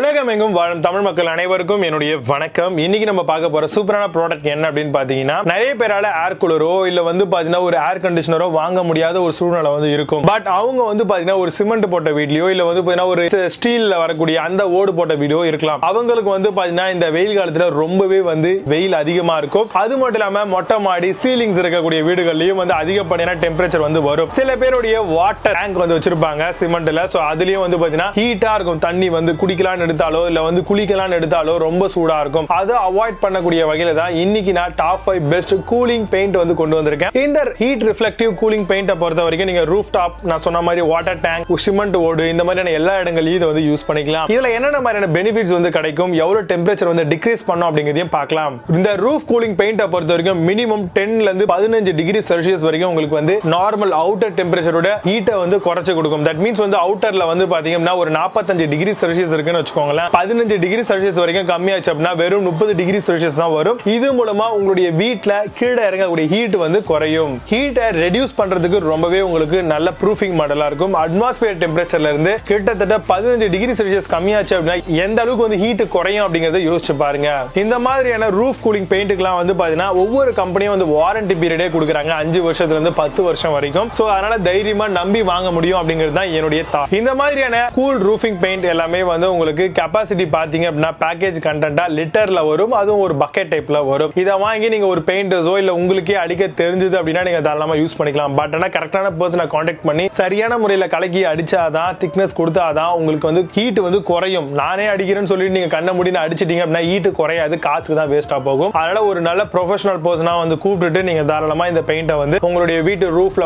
உலகமெங்கும் வாழும் தமிழ் மக்கள் அனைவருக்கும் என்னுடைய வணக்கம். இன்னைக்கு நம்ம பார்க்க போற சூப்பரான ப்ராடக்ட் என்ன அப்படின்னு பாத்தீங்கன்னா, நிறைய பேரால ஏர் கூலரோ இல்ல பாத்தீங்கன்னா ஒரு ஏர் கண்டிஷனரோ வாங்க முடியாத ஒரு சூழ்நிலை இருக்கும். பட் அவங்க பாத்தீங்கன்னா ஒரு சிமெண்ட் போட்ட வீட்லயோ இல்ல பாத்தீங்கன்னா ஒரு ஸ்டீல்ல வரக்கூடிய அந்த ஓடு போட்ட வீடியோ இருக்கலாம். அவங்களுக்கு பாத்தீங்கன்னா இந்த வெயில் காலத்துல ரொம்பவே வெயில் அதிகமா இருக்கும். அது மட்டும் இல்லாம மொட்டை மாடி சீலிங்ஸ் இருக்கக்கூடிய வீடுகள்லயும் அதிகப்படியான டெம்பரேச்சர் வரும். சில பேருடைய வாட்டர் டேங்க் வச்சிருப்பாங்க சிமெண்ட்ல. சோ அதுலயும் பாத்தீங்கன்னா ஹீட்டா இருக்கும். தண்ணி குடிக்கலாம் எடுத்தாலோ இல்ல குளிக்கலாம் எடுத்தாலோ ரொம்ப சூடா இருக்கும். அதை அவாய்ட் பண்ணக்கூடிய வகையில தான் இன்னைக்கு நான் டாப் 5 பெஸ்ட் கூலிங் பெயிண்ட் கொண்டு வந்திருக்கேன். இந்த ஹீட் ரிஃப்ளெக்டிவ் கூலிங் பெயிண்ட பொறுத்த வரைக்கும் நீங்க ரூஃப் டாப், நான் சொன்ன மாதிரி வாட்டர் டேங்க், சிமெண்ட் ஓடு, இந்த மாதிரியான எல்லா இடங்களையும் இதை யூஸ் பண்ணிக்கலாம். இதுல என்னென்ன மாதிரியான பெனிஃபிட்ஸ் கிடைக்கும், எவ்வளவு டெம்பரேச்சர் டிக்ரீஸ் பண்ணும் அப்படிங்கறதையும் பார்க்கலாம். இந்த ரூஃப் கூலிங் பெயிண்ட பொறுத்த வரைக்கும் மினிமம் 10 ல இருந்து 15 டிகிரி செல்சியஸ் வரைக்கும் உங்களுக்கு நார்மல் அவுட்டர் டெம்பரேச்சரோட ஹீட்டை குறைச்சு கொடுக்கும். தட் மீன்ஸ் அவுட்டர்ல பாத்தீங்கன்னா ஒரு 45 டிகிரி செல்சியஸ் இருக்குன்னு வச்சுக்கோங்களேன். 15 டிகிரி செல்சியஸ் வரைக்கும் கம்மியாச்சு அப்படின்னா வெறும் 30 டிகிரி செல்சியஸ் தான் வரும். இது மூலமா உங்களுடைய வீட்ல கீழே இறங்கக்கூடிய ஹீட் குறையும். ஹீட்டை ரெடியூஸ் பண்றதுக்கு ரொம்பவே உங்களுக்கு நல்ல ப்ரூஃபிங் மாடலா இருக்கும். அட்மாஸ்பியர் டெம்பரேச்சர்ல இருந்து கிட்டத்தட்ட 15 டிகிரி செல்சியஸ் கம்மியாச்சு அப்படின்னா எந்த அளவுக்கு ஹீட் குறையும் அப்படிங்கறத யோசிச்சு பாருங்க. இந்த மாதிரியான ரூஃப் கூலிங் பெயிண்ட்க்குலாம் பாத்தீங்கன்னா ஒவ்வொரு கம்பெனியும் வாரண்டி பீரியடே கொடுக்குறாங்க. 5 வருஷத்துல இருந்து 10 வருஷம் வரைக்கும். சோ அதனால தைரியமா நம்பி வாங்க முடியும் அப்படிங்கிறது தான் என்னுடைய தாட். இந்த மாதிரியான கூல் ரூஃபிங் பெயிண்ட் எல்லாமே உங்களுக்கு கெபாசிட்டி பாத்தீங்க அப்படின்னா பேக்கேஜ் கண்டென்ட்டா லிட்டர்ல வரும். அதுவும் ஒரு பக்கெட் டைப்ல வரும். இதை வாங்கி நீங்க ஒரு பெயிண்டர்ஸோ இல்ல உங்களுக்கே அடிக்க தெரிஞ்சது அப்படின்னா நீங்க தாராளமா யூஸ் பண்ணிக்கலாம். பட் ஆனா கரெக்டான பர்சனை கான்டாக்ட் பண்ணி சரியான முறையில் கலக்கி அடிச்சாதான், திக்னஸ் கொடுத்தாதான் உங்களுக்கு ஹீட் குறையும். நானே அடிக்கிறேன்னு சொல்லிட்டு நீங்க கண்ண முடின்னு அடிச்சிட்டீங்க அப்படின்னா ஹீட் குறையாது, காசுக்கு தான் வேஸ்டா போகும். அதனால ஒரு நல்ல ப்ரொஃபஷனல் பர்சனா கூப்பிட்டுட்டு நீங்க தாராளமா இந்த பெயிண்டை உங்களுடைய வீட்டு ரூஃப்ல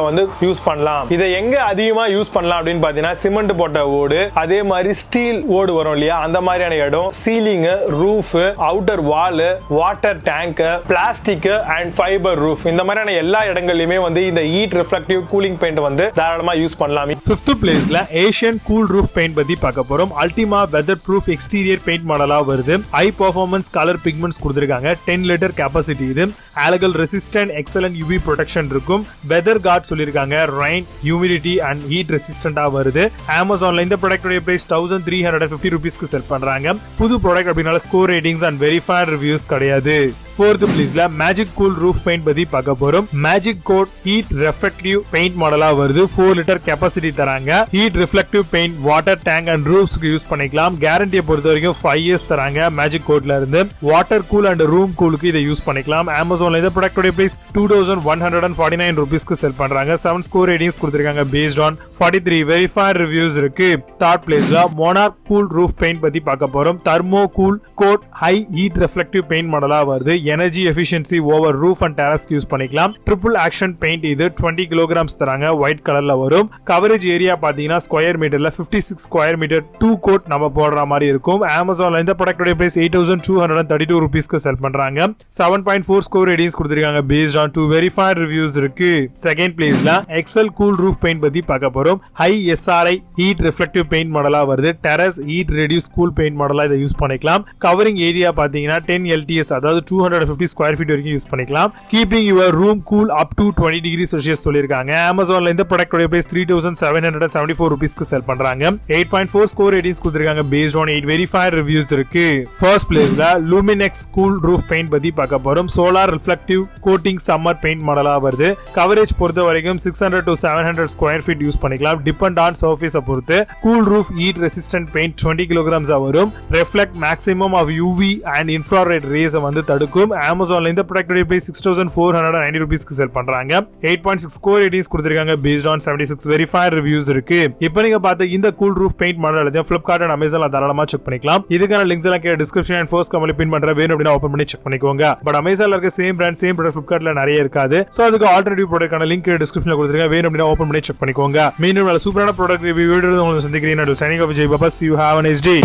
யூஸ் பண்ணலாம். இதை எங்க அதிகமா யூஸ் பண்ணலாம் அப்படின்னு பாத்தீங்கன்னா, சிமெண்ட் போட்ட ஓடு, அதே மாதிரி ஸ்டீல் ஓடு வரும் இல்லையா, அந்த மாதிரியான இடம், ceiling, roof, outer wall, water tank, plastic and fibre roof, இந்த மாதிரியான எல்லா இடங்கள்லயுமே இந்த ஹீட் ரிஃப்ளெக்டிவ் கூலிங் பெயிண்ட் தாராளமா யூஸ் பண்ணலாம். 5th பிளேஸ்ல ஏசியன் கூல் ரூஃப் பெயிண்ட் பத்தி பார்க்க போறோம். Ultima weather proof exterior paint மாடலா வருது. ஹை பெர்ஃபார்மன்ஸ் கலர் பிக்மெண்ட்ஸ் கொடுத்திருக்காங்க. 10 லிட்டர் கெபாசிட்டி. இது algal resistant, excellent UV protection இருக்கும். வெதர் கார்ட் சொல்லிருக்காங்க. ரெயின், ஹியூமிடிட்டி அண்ட் ஹீட் ரெசிஸ்டன்டா வருது. அமேசான்ல இந்த ப்ராடக்ட்டோட பிரைஸ் 1350 ரூபீஸ்க்கு செல் பண்றாங்க. புது ப்ராடக்ட் அப்படினால score ratings and verified reviews கிடையாது. 4th பிளேஸ்ல மேஜிக் கூல் ரூஃப் பெயிண்ட் பத்தி பார்க்க போறோம். Magic coat heat reflective paint மாடலா வருது. 4 லிட்டர் கெபாசிட்டி தராங்க. Heat reflective paint water tank and ரூஃப்ஸ்க்கு யூஸ் பண்ணிக்கலாம். கேரண்டியை பொறுத்த வரைக்கும் 5 இயர்ஸ் தராங்க. மேஜிக் கோட்ல இருந்து வாட்டர் கூல் அண்ட் ரூம் கூலுக்கு இதை யூஸ் பண்ணிக்கலாம். அமேசான்ல இந்த ப்ராடக்ட்டோட பிரைஸ் 2149 ரூபீஸ்க்கு செல் பண்றாங்க. 7 ஸ்கோர் ரேட்டிங்ஸ் கொடுத்திருக்காங்க பேஸ்ட் ஆன் 43 வெரிஃபைட் ரிவ்யூஸ் இருக்கு. 3rd பிளேஸ்ல மோனார்க் கூல் ரூஃப் பெயிண்ட் பத்தி பார்க்க போறோம். Thermo cool coat high heat reflective paint மாடலா வருது. Energy efficiency over roof and டெரஸ்க்கு யூஸ் பண்ணிக்கலாம். Triple action paint. இது 20 கிலோகிராம்ஸ் தராங்க. ஒயிட் கலர்ல வரும். கவரேஜ் ஏரியா பாத்தீங்கன்னா ஸ்கொயர் மீட்டர்ல 56 ஸ்கொயர் மீட்டர் 2 கோட் நம்ம போடுற மாதிரி இருக்கும். அமேசான்ல இந்த ப்ராடக்ட்டோட பிரைஸ் 8232 ரூபீஸ்க்கு செல் பண்றாங்க. 7.4 ஸ்கோர் ரேட்டிங்ஸ் கொடுத்திருக்காங்க பேஸ்ட் ஆன் 2 வெரிஃபைட் ரிவ்யூஸ் இருக்கு. 2nd பிளேஸ்ல எக்ஸல் கூல் ரூஃப் பெயிண்ட் பத்தி பார்க்க போறோம். High SRI heat reflective paint மாடலா வருது. Terrace heat reduce cool paint மாடலா இதை யூஸ் பண்ணிக்கலாம். கவரிங் ஏரியா பாத்தீங்கன்னா 10 LTS, அதாவது 250 ஸ்கொயர் ஃபீட் வரைக்கும் யூஸ் பண்ணிக்கலாம். Keeping your room cool up to 20 degree Celsius சொல்லிருக்காங்க. அமேசான்ல இந்த ப்ராடக்ட்டோட பிரைஸ் 3774 ரூபீஸ்க்கு செல் பண்றாங்க. 8.4 ஸ்கோர் ரேட்டிங்ஸ் கொடுத்திருக்காங்க பேஸ்ட் ஆன் 8 வெரிஃபைட் ரிவ்யூஸ் இருக்கு. 1st பிளேஸ்ல LuminX கூல் ரூஃப் பெயிண்ட் பத்தி பார்க்க போறோம். Solar reflective coating summer paint மாடலா வருது. கவரேஜ் பொறுத்த வரைக்கும் 600 to 700 ஸ்கொயர் ஃபீட் யூஸ் பண்ணிக்கலாம். டிபெண்ட் ஆன் சர்ஃபேஸ் பொறுத்து. Cool roof heat resistant paint 20 kilograms வரும். Reflect maximum of UV and infrared rays தடுக்கும். அமேசான்ல இந்த ப்ராடக்ட்டோட பிரைஸ் 6490 ரூபீஸ்க்கு செல் பண்றாங்க. 8.6 ஸ்கோர் ரேட்டிங்ஸ் கொடுத்திருக்காங்க பேஸ்ட் ஆன் 76 வெரிஃபைட் ரிவ்யூஸ் இருக்கு. இப்போ நீங்க பார்த்த இந்த கூல் ரூஃப் பெயிண்ட் மாடல் எல்லாத்தையும் Flipkart and Amazonல தாராளமா செக் பண்ணிக்கலாம். இதுக்கான லிங்க்ஸ் எல்லாம் கீழ டிஸ்கிரிப்ஷன் அண்ட் ஃபர்ஸ்ட் கமெண்ட்ல பின் பண்றேன். வேணும் அப்படினா ஓபன் பண்ணி செக் பண்ணிக்கோங்க. பட் Amazonல இருக்க சேம் பிராண்ட் சேம் ப்ராடக்ட் Flipkartல நிறைய இருக்காது. சோ அதுக்கு ஆல்டர்னேட்டிவ் ப்ராடக்ட்டான லிங்க் கீழ டிஸ்கிரிப்ஷன்ல கொடுத்திருக்கேன். வேணும் அப்படினா ஓபன் பண்ணி செக் பண்ணிக்கோங்க. மீண்டும் நல்ல சூப்பரான ப்ராடக்ட் ரிவ்யூ வீடியோல உங்களை சந்திக்கிறேன். Signing off Vijay Baba. See you, have a nice day.